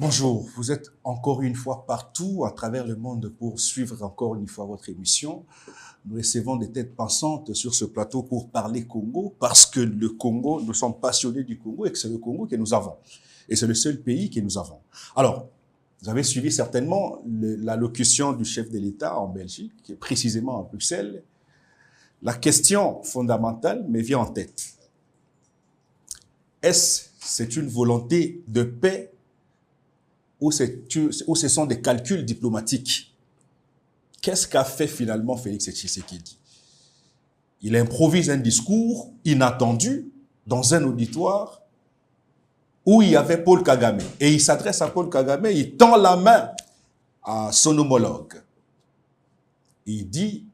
Bonjour, vous êtes encore une fois partout à travers le monde pour suivre encore une fois votre émission. Nous recevons des têtes pensantes sur ce plateau pour parler Congo parce que le Congo, nous sommes passionnés du Congo et que c'est le Congo que nous avons. Et c'est le seul pays que nous avons. Alors, vous avez suivi certainement l'allocution du chef de l'État en Belgique, précisément à Bruxelles. La question fondamentale me vient en tête. C'est une volonté de paix ou ce sont des calculs diplomatiques? Qu'est-ce qu'a fait finalement Félix Tshisekedi? Il improvise un discours inattendu dans un auditoire où il y avait Paul Kagame. Et il s'adresse à Paul Kagame, il tend la main à son homologue. Il dit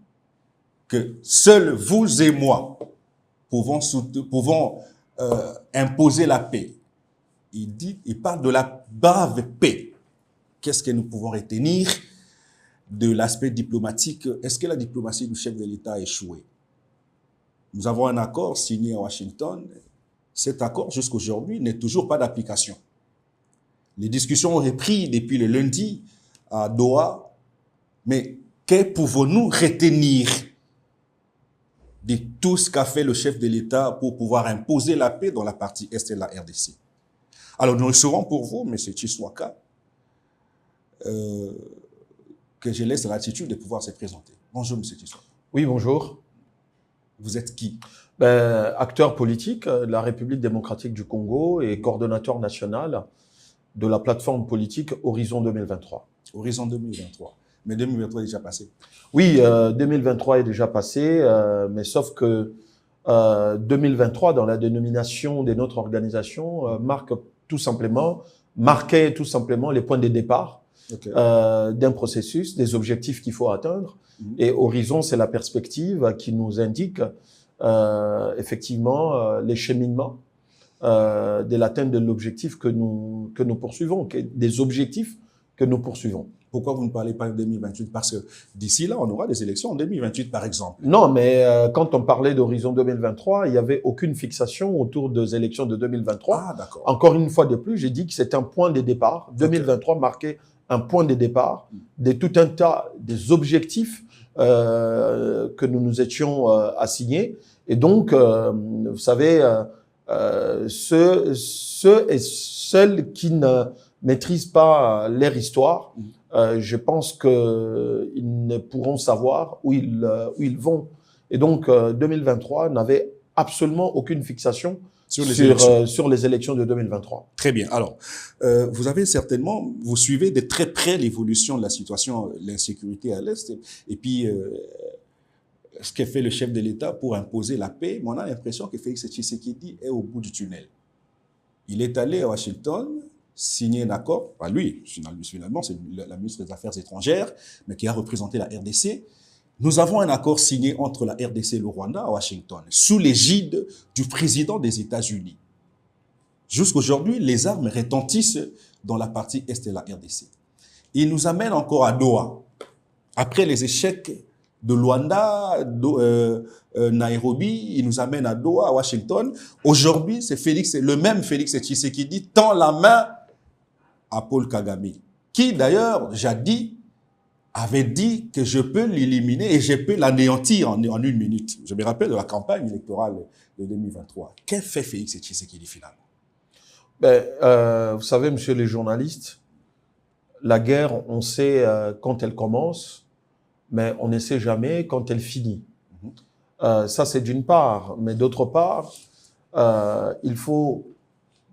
que seuls vous et moi pouvons imposer la paix. Il parle de la brave paix. Qu'est-ce que nous pouvons retenir de l'aspect diplomatique? Est-ce que la diplomatie du chef de l'État a échoué? Nous avons un accord signé à Washington. Cet accord, jusqu'aujourd'hui, n'est toujours pas d'application. Les discussions ont repris depuis le lundi à Doha. Mais que pouvons-nous retenir de tout ce qu'a fait le chef de l'État pour pouvoir imposer la paix dans la partie Est de la RDC? Alors, nous serons pour vous, M. Tshiswaka, que je laisse l'attitude de pouvoir se présenter. Bonjour, M. Tshiswaka. Oui, bonjour. Vous êtes qui? Acteur politique de la République démocratique du Congo et coordonnateur national de la plateforme politique Horizon 2023. Horizon 2023. Mais 2023 est déjà passé. Oui, 2023 est déjà passé, mais sauf que 2023, dans la dénomination de notre organisation, marquait tout simplement les points de départ d'un processus, des objectifs qu'il faut atteindre. Et Horizon, c'est la perspective qui nous indique effectivement les cheminements de l'atteinte de l'objectif que nous poursuivons, des objectifs que nous poursuivons. Pourquoi vous ne parlez pas de 2028? Parce que d'ici là, on aura des élections en 2028, par exemple. Non, mais quand on parlait d'Horizon 2023, il n'y avait aucune fixation autour des élections de 2023. Ah, d'accord. Encore une fois de plus, j'ai dit que c'est un point de départ. 2023 marquait un point de départ de tout un tas des objectifs que nous nous étions assignés. Et donc, vous savez, ceux et celles qui ne maîtrisent pas leur histoire, je pense qu'ils ne pourront savoir où ils vont. Et donc, 2023 n'avait absolument aucune fixation sur les élections de 2023. Très bien. Alors, vous suivez de très près l'évolution de la situation, l'insécurité à l'Est, et puis ce que fait le chef de l'État pour imposer la paix. Mais on a l'impression que Félix Tshisekedi est au bout du tunnel. Il est allé à Washington signer un accord, pas lui, finalement, c'est la ministre des Affaires étrangères, mais qui a représenté la RDC. Nous avons un accord signé entre la RDC et le Rwanda à Washington, sous l'égide du président des États-Unis. Jusqu'aujourd'hui, les armes retentissent dans la partie Est de la RDC. Il nous amène encore à Doha. Après les échecs de Luanda, Nairobi, il nous amène à Doha, à Washington. Aujourd'hui, c'est le même Félix Tshisekedi tend la main à Paul Kagame, qui d'ailleurs, jadis, avait dit que je peux l'éliminer et je peux l'anéantir en une minute. Je me rappelle de la campagne électorale de 2023. Qu'est-ce que fait Félix Tshisekedi finalement? Vous savez, monsieur les journalistes, la guerre, on sait quand elle commence, mais on ne sait jamais quand elle finit. Ça, c'est d'une part. Mais d'autre part, il faut,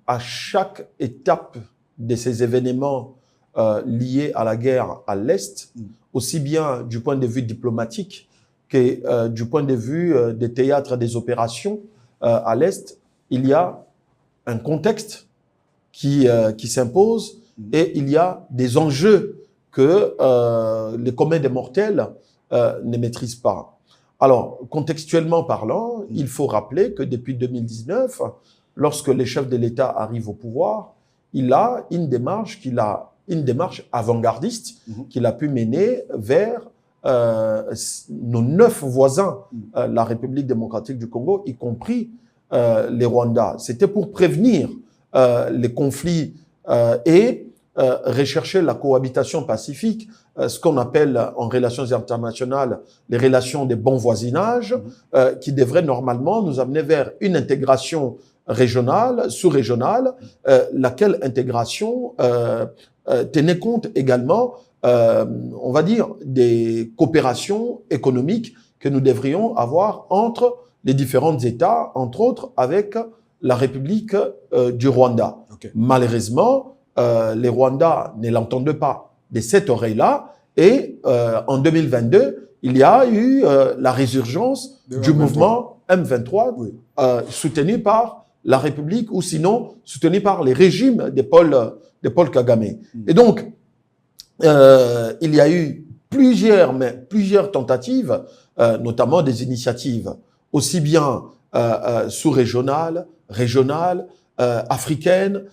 à chaque étape de ces événements liés à la guerre à l'Est, aussi bien du point de vue diplomatique que du point de vue des théâtres des opérations à l'Est, il y a un contexte qui s'impose et il y a des enjeux que les communs des mortels ne maîtrisent pas. Alors, contextuellement parlant, il faut rappeler que depuis 2019, lorsque les chefs de l'État arrivent au pouvoir, il a une démarche avant-gardiste qu'il a pu mener vers nos 9 voisins, la République démocratique du Congo, y compris les Rwandais. C'était pour prévenir les conflits et rechercher la cohabitation pacifique, ce qu'on appelle en relations internationales les relations de bon voisinage, qui devraient normalement nous amener vers une intégration régionale, sous-régionale, laquelle intégration tenait compte également, on va dire, des coopérations économiques que nous devrions avoir entre les différents États, entre autres avec la République du Rwanda. Okay. Malheureusement, les Rwandais ne l'entendent pas de cette oreille-là, et en 2022, il y a eu la résurgence du mouvement M23, oui, soutenu par la République, ou sinon soutenu par les régimes de Paul Kagame. Et donc, il y a eu plusieurs tentatives, notamment des initiatives aussi bien sous-régionales, régionales, africaines.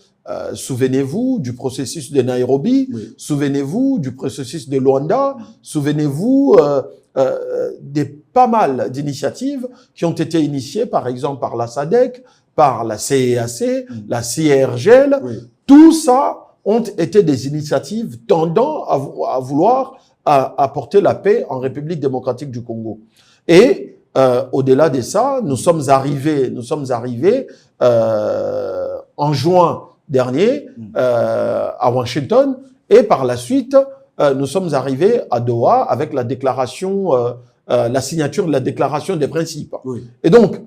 Souvenez-vous du processus de Nairobi, oui, souvenez-vous du processus de Luanda, souvenez-vous des pas mal d'initiatives qui ont été initiées, par exemple, par la SADC, par la CEAC, la CIRGL. Oui. Tout ça ont été des initiatives tendant à vouloir apporter la paix en République démocratique du Congo. Et au-delà de ça, nous sommes arrivés en juin dernier à Washington, et par la suite, nous sommes arrivés à Doha avec la déclaration, la signature de la déclaration des principes. Oui. Et donc,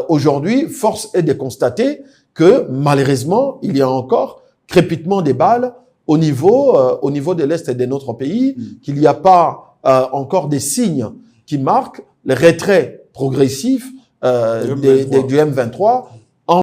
aujourd'hui, force est de constater que malheureusement, il y a encore crépitement des balles au niveau de l'Est de notre pays, qu'il n'y a pas encore des signes qui marquent le retrait progressif du M23